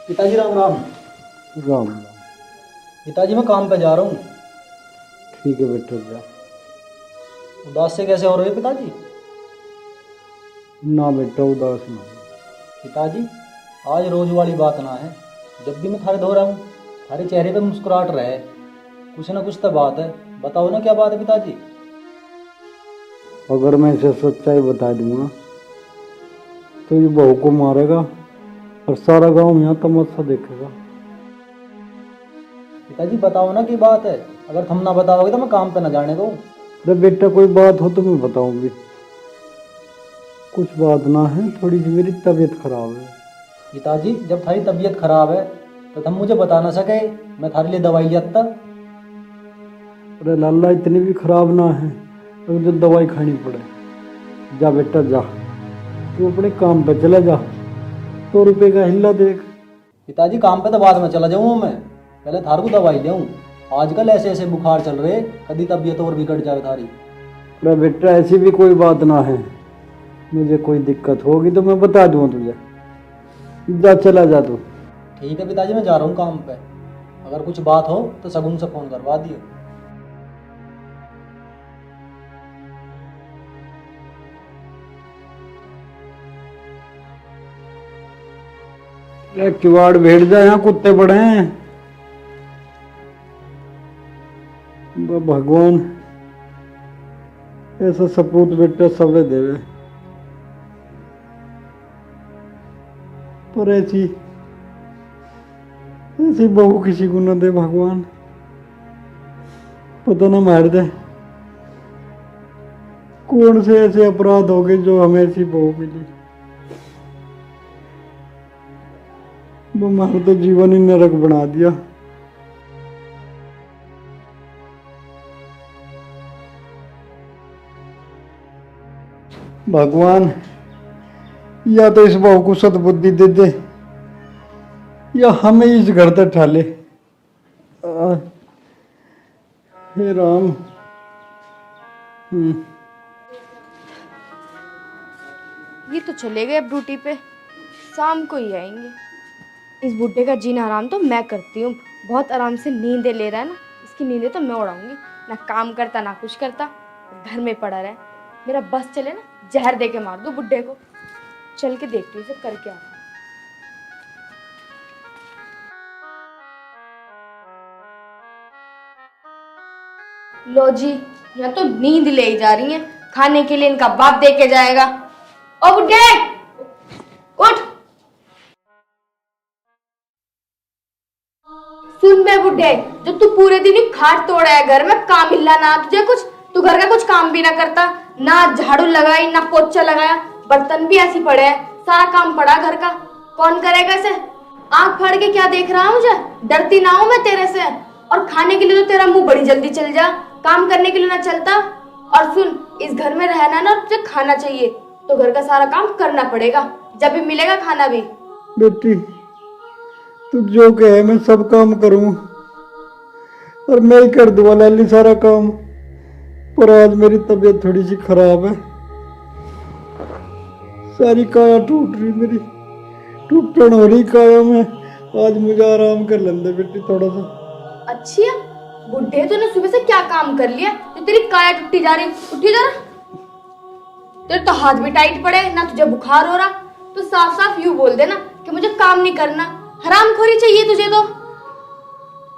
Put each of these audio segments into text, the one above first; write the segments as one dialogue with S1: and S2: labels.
S1: पिताजी राम राम।
S2: राम राम।
S1: पिताजी मैं काम पे जा रहा हूँ।
S2: ठीक है बेटा जा।
S1: उदास से कैसे हो रहे हो पिताजी?
S2: ना बेटा उदास ना हो।
S1: पिताजी आज रोज वाली बात ना है। जब भी मैं थारे धो रहा हूँ थारे चेहरे पे मुस्कुराहट रहे। कुछ ना कुछ तो बात है, बताओ ना क्या बात है पिताजी।
S2: अगर मैं इसे सच्चाई बता दूंगा तो ये बहू को मारेगा और सारा गांव यहाँ तमाशा देखेगा।
S1: पिताजी बताओ ना की बात है, अगर तुम ना बताओगे तो मैं काम पे ना जाने दूँ।
S2: अरे बेटा कोई बात हो तो मैं बताऊंगी। कुछ बात ना है, थोड़ी सी मेरी तबीयत खराब है।
S1: पिताजी जब थारी तबीयत खराब है तो तुम मुझे बता ना सके, मैं थारे लिए दवाई ले आता।
S2: अरे लाला इतनी भी खराब ना है तो मुझे दवाई खानी पड़े। जा बेटा जा, तू अपने काम पे चला जा। 100 रुपये का हिल्ला देख।
S1: पिताजी काम पे तो बाद में चला जाऊँ मैं, पहले थार को दवाई ले आऊँ। आजकल ऐसे ऐसे बुखार चल रहे, कभी तबीयत और बिगड़ जाए थारी।
S2: अरे बेटा ऐसी भी कोई बात ना है, मुझे कोई दिक्कत होगी तो मैं बता दूंगा तुझे। जा चला जा तू।
S1: ठीक है पिताजी मैं जा रहा हूँ काम पे, अगर कुछ बात हो तो शगुन से फोन करवा दियो।
S2: ये किवाड़ भेड़ जा, यहाँ कुत्ते पड़े हैं। भगवान ऐसा सपूत बेटा सबे देवे, पर ऐसी ऐसी बहू किसी को न दे भगवान। पता न मार दे कौन से ऐसे अपराध हो गए जो हमें ऐसी बहू मिली। वो हमारा तो जीवन ही नरक बना दिया। भगवान या तो इस बहू को सद्बुद्धि दे दे या हमें इस घर तक ठाले। हे राम।
S3: ये तो चले गए अब ड्यूटी पे, शाम को ही आएंगे। इस बुड्ढे का जीना आराम तो मैं करती हूँ, बहुत आराम से नींदें ले रहा है ना, इसकी नींदें तो मैं उड़ाऊंगी। ना काम करता ना कुछ करता, घर में पड़ा रहे। मेरा बस चले ना, जहर दे के मार दूँ बुड्ढे को। चल के देखती हूँ इसे करके आ। लो जी, यहाँ तो नींद ले ही जा रही है, खाने के लिए इनका बाप दे के जाएगा। ओ बुड्ढे उठ। सुन बे बुड्ढे, जो तू पूरे दिन ही खाट तोड़ा है, घर में काम हिला ना तुझे कुछ। तू घर का कुछ काम भी ना करता, ना झाड़ू लगाई ना पोछा लगाया, बर्तन भी ऐसी पड़े हैं, सारा काम पड़ा घर का। कौन करेगा इसे? आंख फाड़ के क्या देख रहा मुझे? डरती ना हूं मैं तेरे से। और खाने के लिए तो तेरा मुंह बड़ी जल्दी चल जा, काम करने के लिए ना चलता। और सुन, इस घर में रहना ना, तुझे खाना चाहिए तो घर का सारा काम करना पड़ेगा, जब भी मिलेगा खाना भी।
S2: बेटी तू जो कहे मैं सब काम करूं और मैं ही कर दूंगा लाली सारा काम। पर आज मेरी तबीयत थोड़ी सी खराब है, सारी काया टूट रही मेरी, टूटन हो रही काया में। आज मुझे आराम कर लेंदे बेटी थोड़ा सा।
S3: अच्छी है बुड्ढे, तूने सुबह से क्या काम कर लिया जो तेरी काया टूटी जा रही? उठी जरा। तेरे तो हाथ भी टाइट पड़े, ना तुझे बुखार हो रहा। तो साफ साफ यूं बोल देना कि मुझे काम नहीं करना, हरामखोरी चाहिए तुझे तो।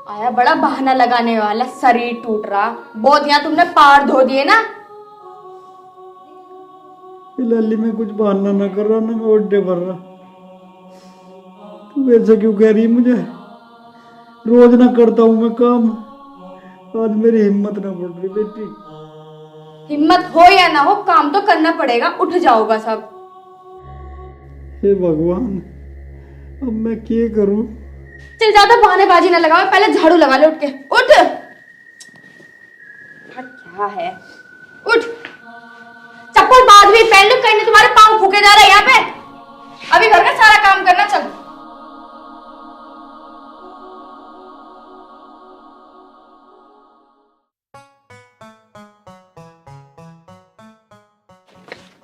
S3: आया बड़ा बहाना लगाने वाला, शरीर टूट रहा, बोधियां तुमने पार धो दिए ना।
S2: लाली मैं कुछ बहाना ना कर रहा ना मैं ओड्डे भर रहा। तू ऐसे क्यों कह रही है मुझे? रोज ना करता हूं मैं काम, आज मेरी हिम्मत ना बढ़ रही बेटी।
S3: हिम्मत हो या ना हो, काम तो करना पड़ेगा, उठ जाओगा सब।
S2: हे भगवान अब मैं क्या करूं?
S3: चल ज्यादा बहानेबाजी ना लगाओ, पहले झाड़ू लगा ले उठ के। उठ। क्या है? उठ। चप्पल बाद में पहन लो, कहीं तुम्हारे पांव फूके जा रहे हैं यहाँ पे। अभी घर का सारा काम करना। चल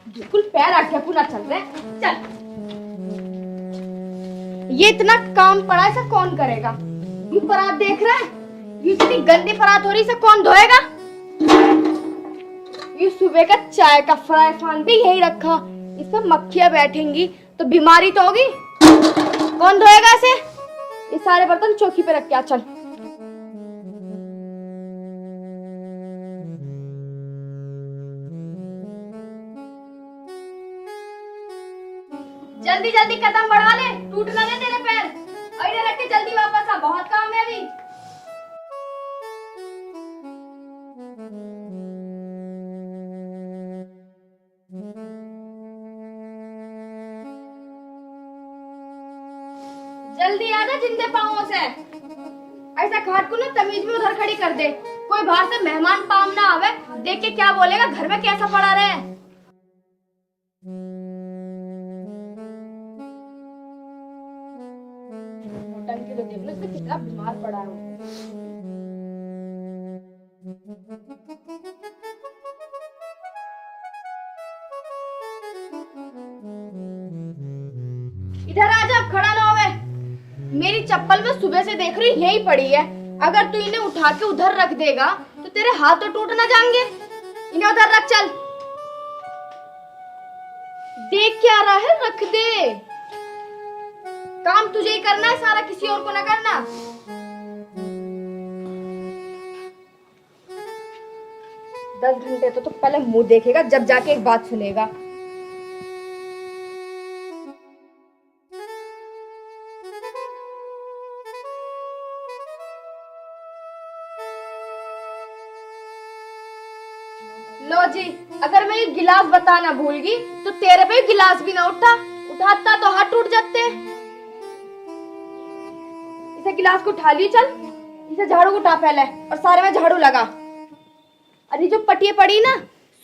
S3: बिल्कुल पैर आठे पूरा चल रहा है। चल ये इतना काम पड़ा है, इसे कौन करेगा? ये परात देख रहा है, ये इतनी गंदी परात हो रही, इसे कौन धोएगा? ये सुबह का चाय का फ्राई पैन भी यही रखा, इस पर मक्खियां बैठेंगी तो बीमारी तो होगी। कौन धोएगा इसे? ये सारे बर्तन चौकी पे रख के आ, चल। जल्दी जल्दी कदम बढ़ा ले, टूट ना ले तेरे पैर। इधर रख के जल्दी वापस आ, बहुत काम है अभी। जल्दी आ जा जिंदे पाँवों से। ऐसा खाट को ना तमीज में उधर खड़ी कर दे, कोई बाहर से मेहमान पाम ना आवे, देख के क्या बोलेगा घर में कैसा पड़ा रहे। टंकी तो देख लो इसमें कितना बीमार पड़ा है। इधर आ जा, खड़ा ना होवे। मेरी चप्पल में सुबह से देख रही यही पड़ी है, अगर तू इन्हें उठा के उधर रख देगा तो तेरे हाथ तो टूट ना जाएंगे। इन्हें उधर रख, चल। देख क्या रहा है, रख दे। काम तुझे ही करना है सारा, किसी और को ना करना। दस घंटे तो पहले मुंह देखेगा, जब जाके एक बात सुनेगा। लो जी, अगर मैं ये गिलास बताना भूल गई तो तेरे पे गिलास भी ना उठाता तो हाथ टूट जाते। इसे गिलास को उठा ली, चल। इसे झाड़ू उठा पहले और सारे में झाड़ू लगा। अरे जो पटिया पड़ी ना,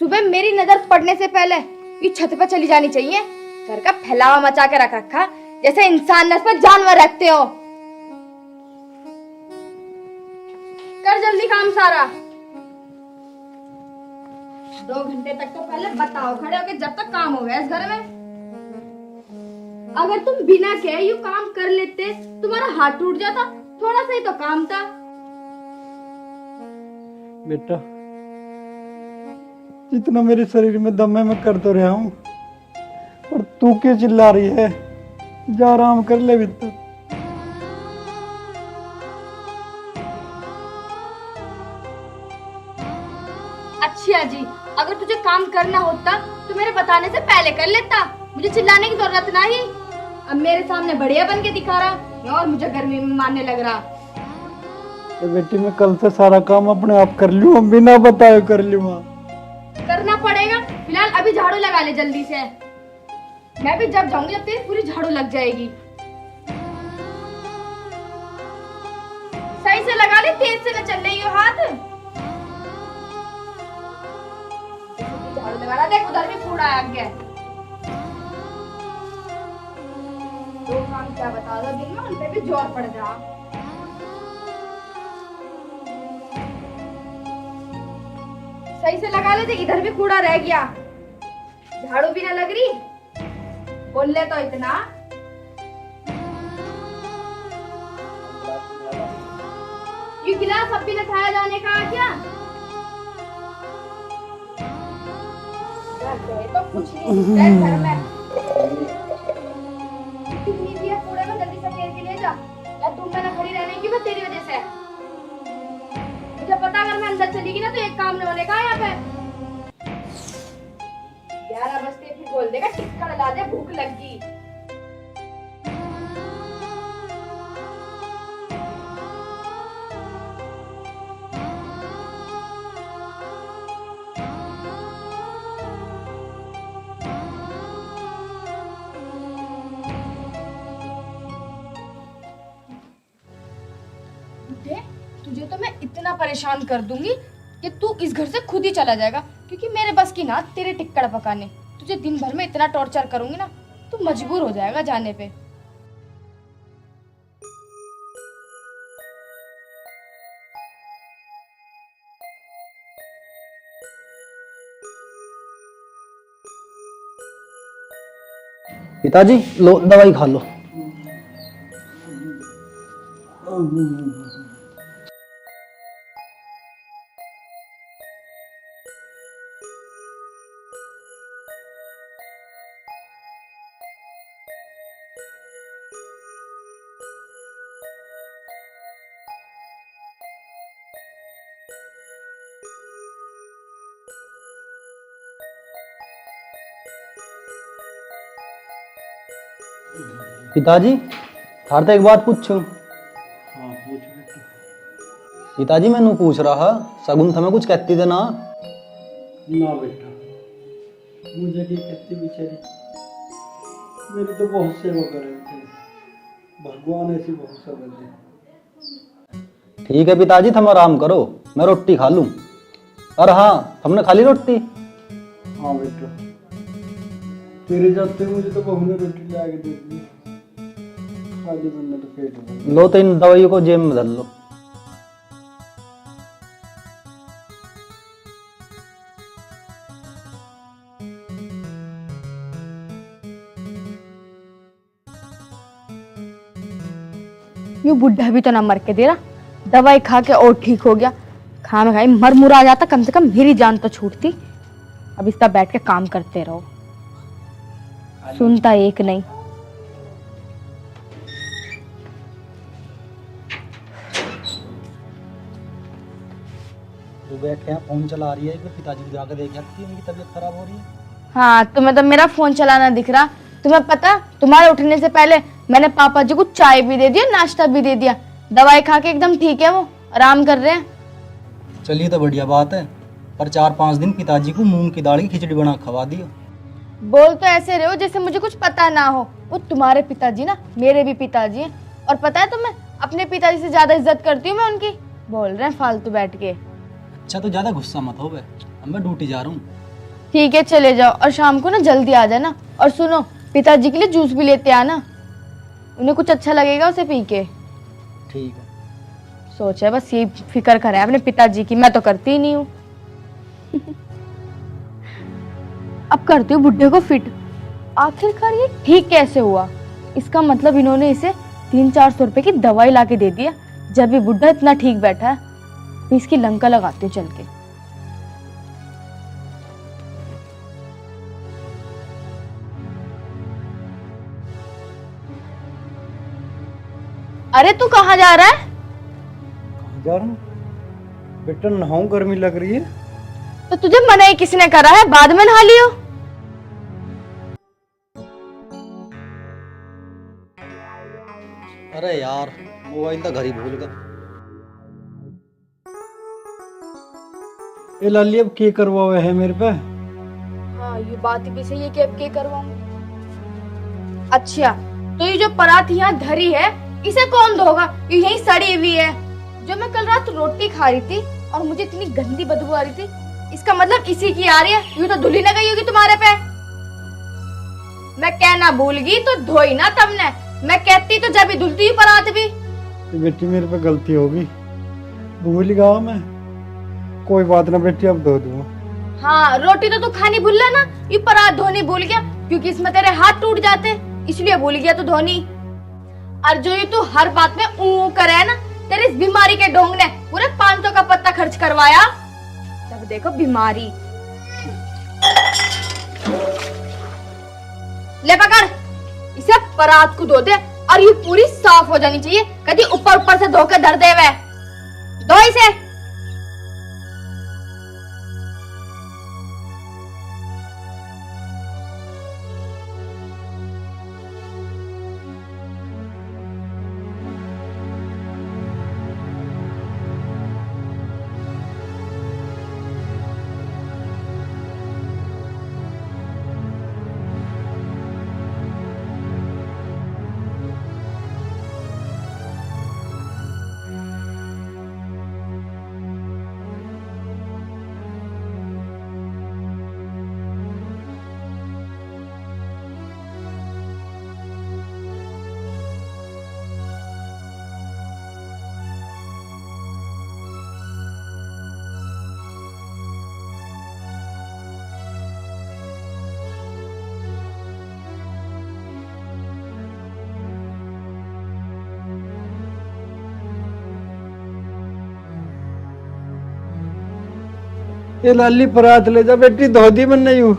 S3: सुबह मेरी नजर पड़ने से पहले ये छत पे चली जानी चाहिए। घर का फैलावा मचा के रख रखा, जैसे इंसान न पर जानवर रखते हो। कर जल्दी काम सारा। 2 घंटे तक तो पहले बताओ खड़े होके, जब तक काम हो गया इस घर में। अगर तुम बिना कहे यू काम कर लेते, तुम्हारा हाथ टूट जाता। थोड़ा सा ही तो काम था।
S2: बेटा, जितना मेरे शरीर में दम है मैं कर तो रहा हूँ, पर तू क्यों चिल्ला रही है? जा आराम कर ले बेटा।
S3: अच्छा जी, अगर तुझे काम करना होता तो मेरे बताने से पहले कर लेता, मुझे चिल्लाने की जरूरत नहीं। अब मेरे सामने बढ़िया बन के दिखा रहा और मुझे गर्मी में मारने लग रहा।
S2: तो बेटी, मैं कल से सारा काम अपने आप कर लूँ, बिना बताए कर लूँगा।
S3: करना पड़ेगा। फिलहाल अभी झाड़ू लगा ले जल्दी से। मैं भी जब जाऊंगी जब तेरी पूरी झाड़ू लग जाएगी। सही से लगा ले, तेज से न चल रही हो हाथ। झाड़ू लगा रहा, देख उधर भी कूड़ा आ गया। दो काम क्या बता दो दिन में, उन पे भी जोर पड़ जा। सही से लगा ले, देख इधर भी कूड़ा रह गया। झाड़ू भी ना लग रही, बोल ले तो इतना। ये गिलास अब भी न खाया जाने का क्या? तो कुछ नहीं घर में कितनी दिया कूड़े में, जल्दी से फेर के ले जा। या तुम में ना खड़ी रहने की मैं तेरी वजह से। मुझे पता अगर मैं अंदर चली गई ना तो एक काम नहीं होने का यहाँ पे। 11 बजते फिर बोल देगा टिक्का ला दे, भूख लगी। तुझे तो मैं इतना परेशान कर दूंगी कि तू इस घर से खुद ही चला जाएगा, क्योंकि मेरे बस की ना तेरे टिक्कड़ पकाने। तुझे दिन भर में इतना टॉर्चर करूंगी ना, तू मजबूर हो जाएगा जाने पे।
S1: पिताजी लो दवाई खा लो। पिताजी थार तो एक बात पूछूं।
S2: हाँ पूछ बेटा।
S1: पिताजी मैनू पूछ रहा सगुन थमें कुछ कहती थे ना।
S2: ना बेटा, मुझे की कहती बेचारी, मेरी तो बहुत सेवा कर रही थी, भगवान ऐसी बहुत सेवा दी।
S1: ठीक है पिताजी, थम आराम करो, मैं रोटी खा लूं। और हाँ, हमने खा ली रोटी?
S2: हाँ बेटा, तेरे जाते मुझे तो बहू ने रोटी ला के दे दी, खाली बनने तो पेट भर।
S1: लो तो इन दवाइयों को जेब में धर लो।
S3: यू बुढ़ा भी तो ना मर के दे रहा, दवाई खा के और ठीक हो गया। खाम खाई मर मुर आ जाता, कम से कम मेरी जान तो छूटती। अब इसका बैठ के काम करते रहो, सुनता एक नहीं।
S1: तू बैठ के यहाँ फोन चला रही है, फिर पिताजी को जाकर देख सकती है, उनकी तबीयत खराब हो रही है।
S3: हाँ, तुम्हें तो मेरा फोन चलाना दिख रहा। तुम्हें पता, तुम्हारे उठने से पहले मैंने पापा जी को चाय भी दे दिया, नाश्ता भी दे दिया। दवाई खा के एकदम ठीक है, वो आराम कर रहे हैं।
S1: चलिए तो बढ़िया बात है, पर 4-5 दिन पिताजी को मूंग की दाल की खिचड़ी बना खवा दियो।
S3: बोल तो ऐसे रहे हो जैसे मुझे कुछ पता ना हो। वो तुम्हारे पिताजी ना मेरे भी पिताजी हैं, और पता है तुम्हें, अपने पिताजी से ज्यादा इज्जत करती हूँ मैं उनकी। बोल रहे हैं फालतू बैठ के।
S1: अच्छा तो ज्यादा गुस्सा मत हो बे, अब मैं ड्यूटी जा रहा हूँ।
S3: ठीक है चले जाओ, और शाम को ना जल्दी आ जाना। और सुनो, पिताजी के लिए जूस भी लेते आना, उन्हें कुछ अच्छा लगेगा उसे पी के।
S1: ठीक है।
S3: सोच है बस ये फिक्र करे अपने पिताजी की, मैं तो करती ही नहीं हूँ। अब करती हूँ बुढ़े को फिट। आखिरकार ये ठीक कैसे हुआ? इसका मतलब इन्होंने इसे 300-400 रुपए की दवाई ला के दे दिया, जब भी बुढ़ा इतना ठीक बैठा है। तो इसकी लंका लगाती हूँ चल के। अरे तू कहाँ जा रहा है?
S2: कहाँ जा रहा हूँ बेटा? नहाऊं, गर्मी लग रही है।
S3: तो तुझे मना ही किसने करा है? बाद में नहा लियो।
S1: अरे यार, मोबाइल तो घर ही भूल गया।
S2: ये लाली अब क्या करवावे है मेरे पे?
S3: हाँ, ये बात भी सही है कि अब क्या करवाऊं। अच्छा, तो ये जो परात यहाँ धरी है, इसे कौन धोगा? ये यही सड़ी हुई है। जो मैं कल रात रोटी खा रही थी और मुझे इतनी गंदी बदबू आ रही थी, इसका मतलब इसी की आ रही है। यूं तो धुली ना गई होगी तुम्हारे पे। मैं कहना भूल गई तो धोई ना तुमने। मैं कहती तो जब ही धुलती ही परात भी।
S2: तो बेटी मेरे पे गलती होगी, भूल गया मैं। कोई बात ना बेटी, अब धो दूंगा।
S3: हाँ, रोटी तो तू खानी भूल ना, ये परात धोनी भूल गया, क्योंकि इसमें तेरे हाथ टूट जाते, इसलिए भूल गया तू धोनी। और जो ये तू हर बात में ऊ करे है ना, तेरी इस बीमारी के ढोंग ने पूरे 500 का पत्ता खर्च करवाया। जब देखो बीमारी। ले पकड़, इसे परात को धो दे, और ये पूरी साफ हो जानी चाहिए। कभी ऊपर ऊपर से धो के धर दे वे। धो इसे।
S2: ये लाली परात ले जा बेटी, धो दी मैंने यूं।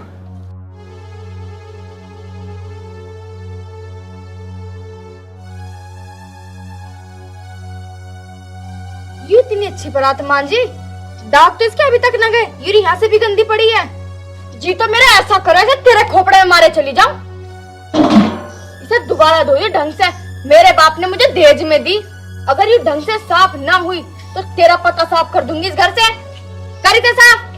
S3: ये इतनी अच्छी परात मान जी, दाग तो इसके अभी तक न गए। ये यहाँ से भी गंदी पड़ी है। जी तो मेरा ऐसा करो जैसे तेरे खोपड़े में मारे चली जाऊं। इसे दोबारा धो ये ढंग से। मेरे बाप ने मुझे दहेज में दी, अगर ये ढंग से साफ ना हुई तो तेरा पता साफ कर दूंगी इस घर से। करी थे साफ।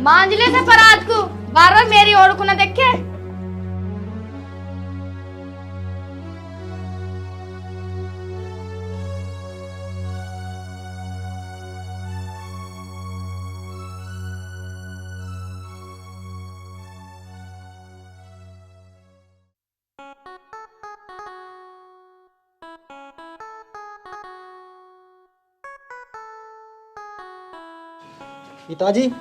S3: मांझले से परात को बार बार मेरी ओर को न देखे।
S1: पिताजी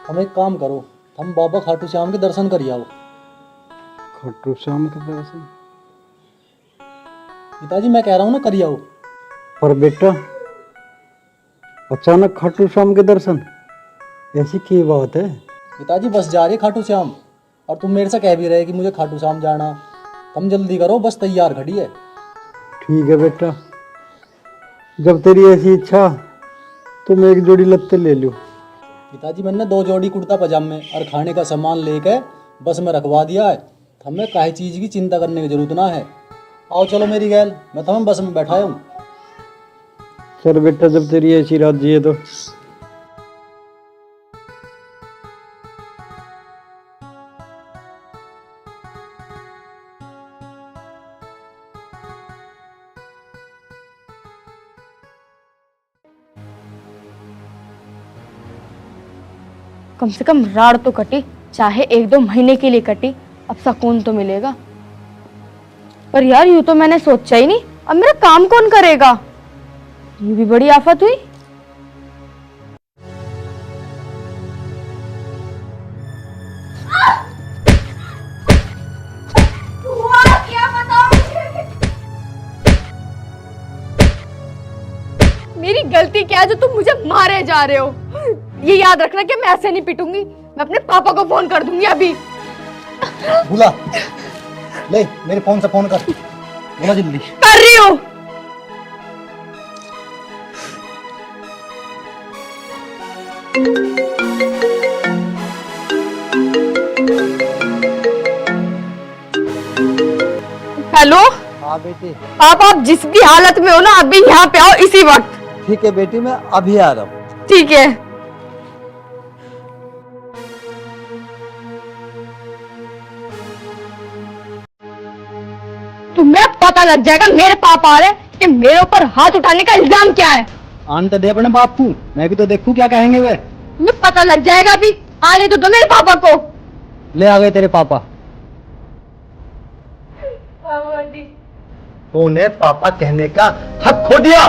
S1: हम एक काम करो, हम बाबा खाटू श्याम के दर्शन कर आओ।
S2: खाटू श्याम के दर्शन?
S1: पिताजी मैं कह रहा हूँ ना, कर आओ।
S2: पर बेटा अचानक खाटू श्याम के दर्शन, ऐसी की बात है?
S1: पिताजी बस जा रही खाटू श्याम, और तुम मेरे से कह भी रहे कि मुझे खाटू श्याम जाना। तुम जल्दी करो, बस तैयार खड़ी है।
S2: ठीक है बेटा, जब तेरी ऐसी इच्छा तुम एक जोड़ी लत्ते ले लो।
S1: पिताजी मैंने 2 जोड़ी कुर्ता पजामे और खाने का सामान लेके बस में रखवा दिया है। हमें काहे चीज की चिंता करने की जरूरत ना है। आओ चलो मेरी गैल, मैं तुम्हें बस में बैठाया हूँ।
S2: चल बेटा, जब तेरी ऐसी राजी है तो।
S3: कम से कम राड़ तो कटी, चाहे 1-2 महीने के लिए कटी, अब सुकून तो मिलेगा। पर यार यूं तो मैंने सोचा ही नहीं, अब मेरा काम कौन करेगा? ये भी बड़ी आफत हुई। क्या बताऊं? मेरी गलती क्या है जो तुम मुझे मारे जा रहे हो? ये याद रखना कि मैं ऐसे नहीं पिटूंगी, मैं अपने पापा को फोन कर दूंगी अभी।
S1: बुला ले, मेरे फोन से फोन कर, बुला जल्दी।
S3: कर रही हूँ। हेलो।
S4: हाँ बेटी।
S3: पापा आप जिस भी हालत में हो ना, अभी यहाँ पे आओ इसी वक्त।
S4: ठीक है बेटी, मैं अभी आ रहा हूँ।
S3: ठीक है। तुम्हें पता लग जाएगा मेरे पापा आ रहे कि मेरे ऊपर हाथ उठाने का इल्जाम क्या है।
S1: आन तो दे अपने बाप को, मैं भी तो देखूं क्या कहेंगे वे।
S3: तुम्हें पता लग जाएगा अभी। आने तो दो मेरे पापा को।
S1: ले आ गए तेरे पापा।
S4: तूने पापा कहने का हक खो दिया।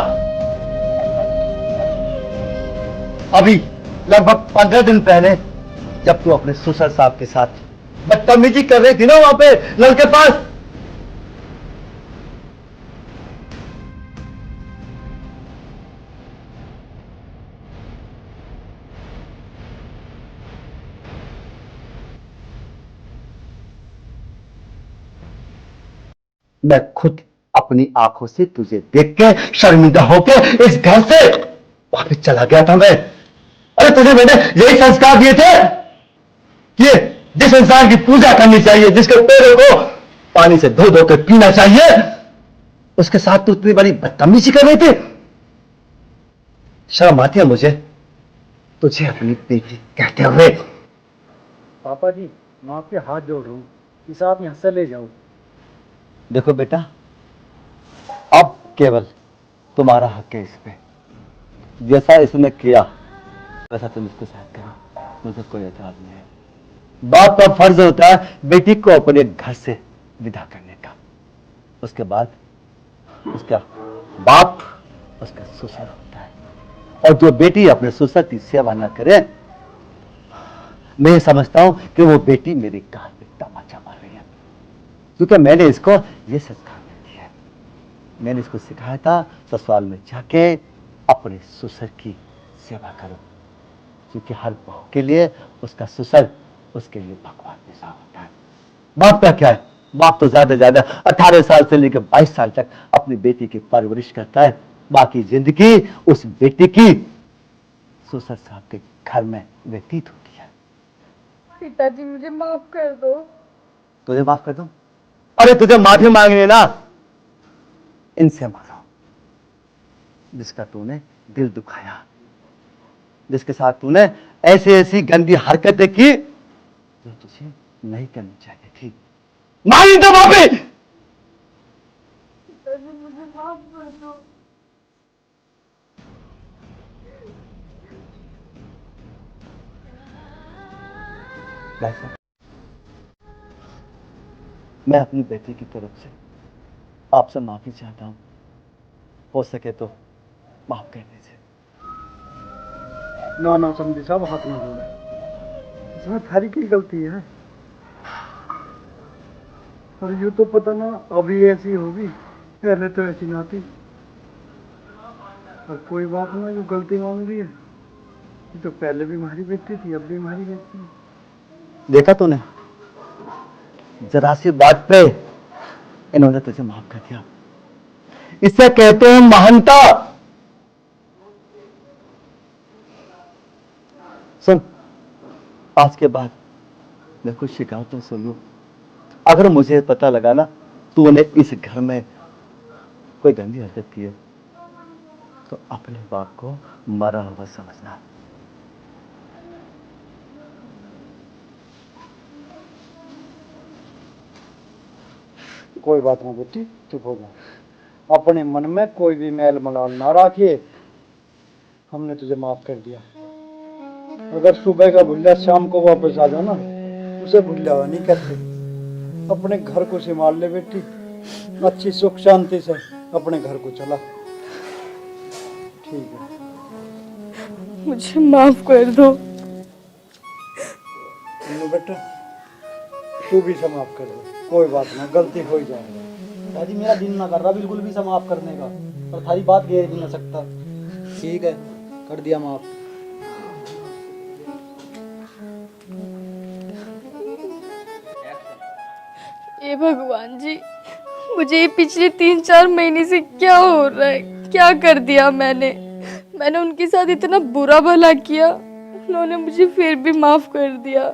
S4: अभी लगभग 15 दिन पहले जब तू अपने ससुर साहब के साथ बदतमीजी कर रही थी ना वहां पे नल के पास, मैं खुद अपनी आंखों से तुझे देख के शर्मिंदा होके इस घर से वापस चला गया था मैं। अरे तुझे मैंने यही संस्कार दिए थे कि जिस इंसान की पूजा करनी चाहिए, जिसके पैरों को पानी से धो धो कर पीना चाहिए, उसके साथ तू इतनी बड़ी बदतमीजी कर रही थी। शर्म आती है मुझे तुझे अपनी बेटी कहते हुए।
S2: पापा जी मैं आपके हाथ जोड़ रहा हूँ, इस आप यहाँ से ले जाओ।
S4: देखो बेटा, अब केवल तुम्हारा हक है इस पे। जैसा इसने किया वैसा तुम इसके साथ करो, मुझे कोई एतराज नहीं है। बाप का फर्ज होता है बेटी को अपने घर से विदा करने का। उसके बाद उसका बाप उसका ससुर होता है, और जो बेटी अपने ससुर की सेवा न करे, मैं समझता हूं कि वो बेटी मेरी कार में तमाचा मार रही है। क्योंकि मैंने इसको ये संस्कार दिया है। मैंने इसको सिखाया था ससुराल में जाके अपने ससुर की सेवा करो। क्योंकि हर बहू के लिए उसका ससुर उसके लिए भगवान जैसा होता है। बाप का क्या है, बाप तो ज्यादा से ज्यादा 18 साल से लेकर 22 साल तक अपनी बेटी की परवरिश करता है, बाकी जिंदगी उस बेटी की ससुर साहब के घर में व्यतीत होती है।
S3: पिताजी मुझे माफ कर दो।
S4: तुझे माफ कर दूं? अरे तुझे माफी मांगनी ना, इनसे मांगो जिसका तूने दिल दुखाया, जिसके साथ तूने ऐसी ऐसी गंदी हरकतें की जो तुझे नहीं करनी चाहिए थी। मांगी तो माफी।
S3: मुझे माफ कर दो।
S4: मैं अपनी बेटी की तरफ से आपसे माफी चाहता हूं, हो सके तो माफ कर दीजिए।
S2: ना ना समझी साहब, हाथ ना जोड़े, इसमें थारी की गलती है। और यूँ तो पता ना अभी ऐसी होगी, पहले तो ऐसी ना थी। और कोई बात ना, जो गलती मांग रही है, ये तो पहले भी हमारी बेटी थी, अब भी हमारी बेटी है।
S4: देखा तूने, जरा सी बात पे इन्होंने तुझे माफ कर दिया। इसे कहते हैं महानता। सुन, आज के बाद मैं कुछ शिकायतों सुन लूं, अगर मुझे पता लगा ना तूने इस घर में कोई गंदी हरकत की है तो अपने बाप को मरा हुआ समझना।
S2: कोई बात ना बेटी, चुप हो जा। अपने मन में कोई भी मैल मलाल ना रखिए। हमने तुझे माफ कर दिया। अगर सुबह का भूलिया शाम को वापस आ जाना, उसे भूलिया हुआ नहीं कहते। अपने घर को संभाल ले बेटी, अच्छी सुख शांति से अपने घर को चला। ठीक है,
S3: मुझे माफ कर दो।
S2: बेटा तू भी समाप्त कर दे, कोई बात ना, गलती हो ही जाएगी।
S1: दादी मेरा दिल ना कर रहा बिल्कुल भी समाप्त करने का, पर थारी बात घेर भी ना सकता। ठीक है, कर दिया माफ।
S3: हे भगवान जी, मुझे ये पिछले 3-4 महीने से क्या हो रहा है? क्या कर दिया मैंने उनके साथ इतना बुरा भला किया, उन्होंने मुझे फिर भी माफ कर दिया।